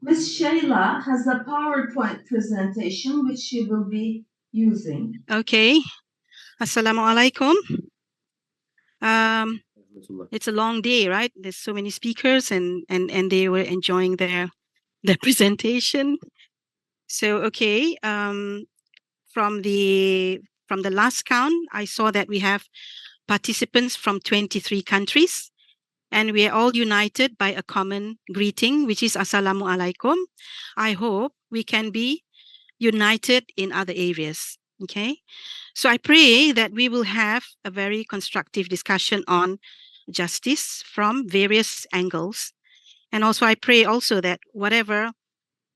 Ms. Sheila has a PowerPoint presentation which she will be using. Okay. Assalamu alaikum. It's a long day, right? There's so many speakers and they were enjoying their presentation. So, okay. From the last count, I saw that we have participants from 23 countries, and we are all united by a common greeting, which is Assalamu alaikum. I hope we can be united in other areas. Okay. So I pray that we will have a very constructive discussion on justice from various angles. And also I pray also that whatever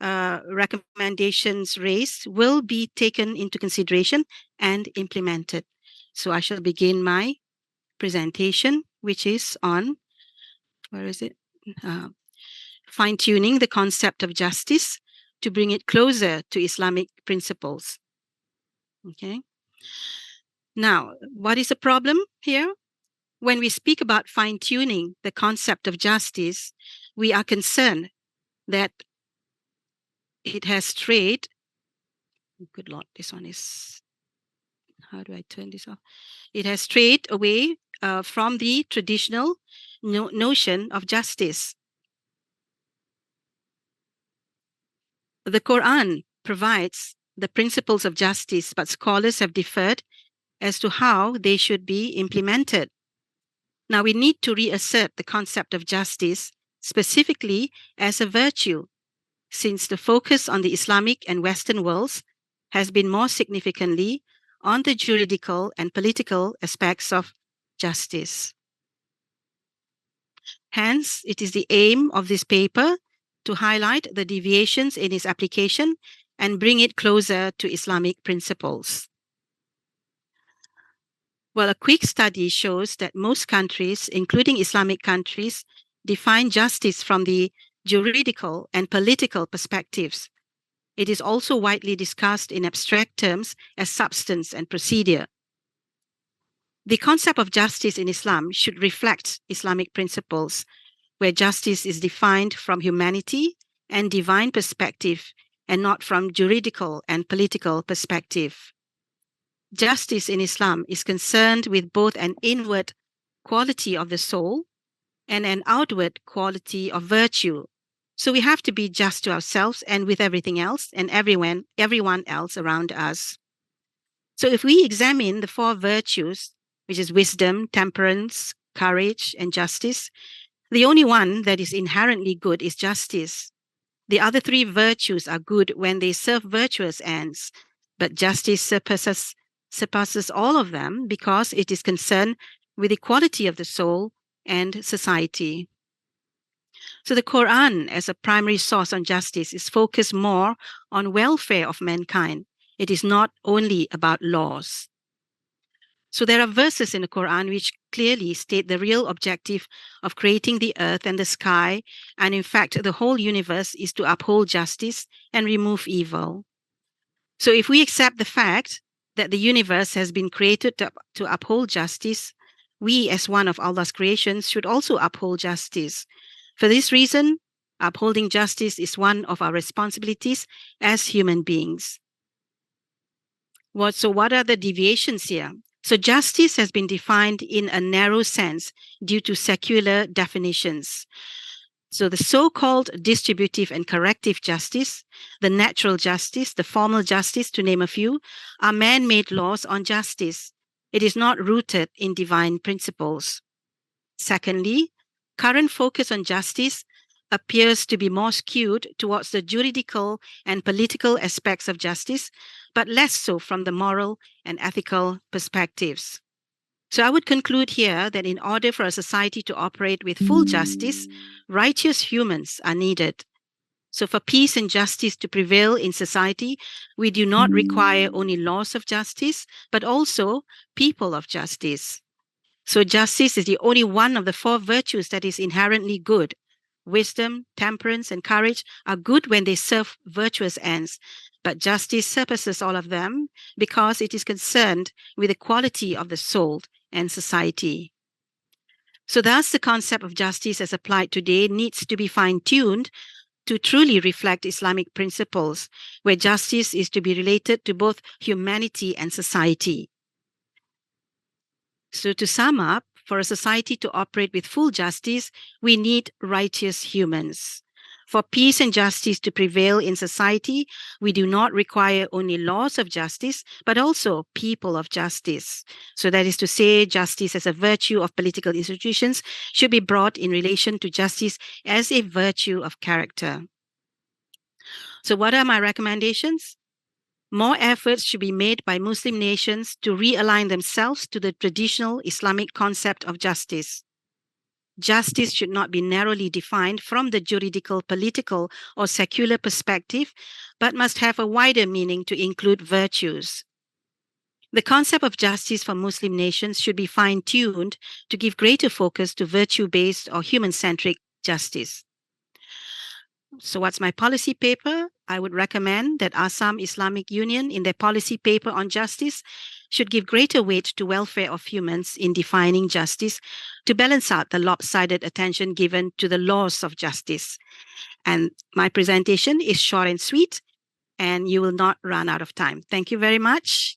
recommendations raised will be taken into consideration and implemented. So I shall begin my presentation, which is on, where is it? Fine-tuning the concept of justice to bring it closer to Islamic principles. Okay. Now, what is the problem here? When we speak about fine-tuning the concept of justice, we are concerned that it has strayed. Good Lord, this one is, how do I turn this off? It has strayed away from the traditional notion of justice. The Quran provides the principles of justice, but scholars have differed as to how they should be implemented. Now we need to reassert the concept of justice specifically as a virtue, since the focus on the Islamic and Western worlds has been more significantly on the juridical and political aspects of justice. Hence, it is the aim of this paper to highlight the deviations in its application and bring it closer to Islamic principles. Well, a quick study shows that most countries, including Islamic countries, define justice from the juridical and political perspectives. It is also widely discussed in abstract terms as substance and procedure. The concept of justice in Islam should reflect Islamic principles, where justice is defined from humanity and divine perspective and not from juridical and political perspective. Justice in Islam is concerned with both an inward quality of the soul and an outward quality of virtue. So we have to be just to ourselves and with everything else and everyone else around us. So if we examine the four virtues, which is wisdom, temperance, courage, and justice, the only one that is inherently good is justice. The other three virtues are good when they serve virtuous ends, but justice surpasses all of them because it is concerned with the quality of the soul and society. So the Quran, as a primary source on justice, is focused more on welfare of mankind. It is not only about laws. So there are verses in the Quran which clearly state the real objective of creating the earth and the sky, and in fact, the whole universe is to uphold justice and remove evil. So if we accept the fact that the universe has been created to uphold justice, we as one of Allah's creations should also uphold justice. For this reason, upholding justice is one of our responsibilities as human beings. So what are the deviations here? So justice has been defined in a narrow sense due to secular definitions. So the so-called distributive and corrective justice, the natural justice, the formal justice, to name a few, are man-made laws on justice. It is not rooted in divine principles. Secondly, current focus on justice appears to be more skewed towards the juridical and political aspects of justice, but less so from the moral and ethical perspectives. So I would conclude here that in order for a society to operate with full justice, righteous humans are needed. So for peace and justice to prevail in society, we do not require only laws of justice, but also people of justice. So justice is the only one of the four virtues that is inherently good. Wisdom, temperance, and courage are good when they serve virtuous ends, but justice surpasses all of them because it is concerned with the quality of the soul and society. So thus, the concept of justice as applied today needs to be fine-tuned to truly reflect Islamic principles, where justice is to be related to both humanity and society. So to sum up, for a society to operate with full justice, we need righteous humans. For peace and justice to prevail in society, we do not require only laws of justice, but also people of justice. So that is to say, justice as a virtue of political institutions should be brought in relation to justice as a virtue of character. So what are my recommendations? More efforts should be made by Muslim nations to realign themselves to the traditional Islamic concept of justice. Justice should not be narrowly defined from the juridical, political, or secular perspective, but must have a wider meaning to include virtues. The concept of justice for Muslim nations should be fine-tuned to give greater focus to virtue-based or human-centric justice. So what's my policy paper? I would recommend that ASSAM Islamic Union, in their policy paper on justice, should give greater weight to welfare of humans in defining justice to balance out the lopsided attention given to the laws of justice. And my presentation is short and sweet, and you will not run out of time. Thank you very much.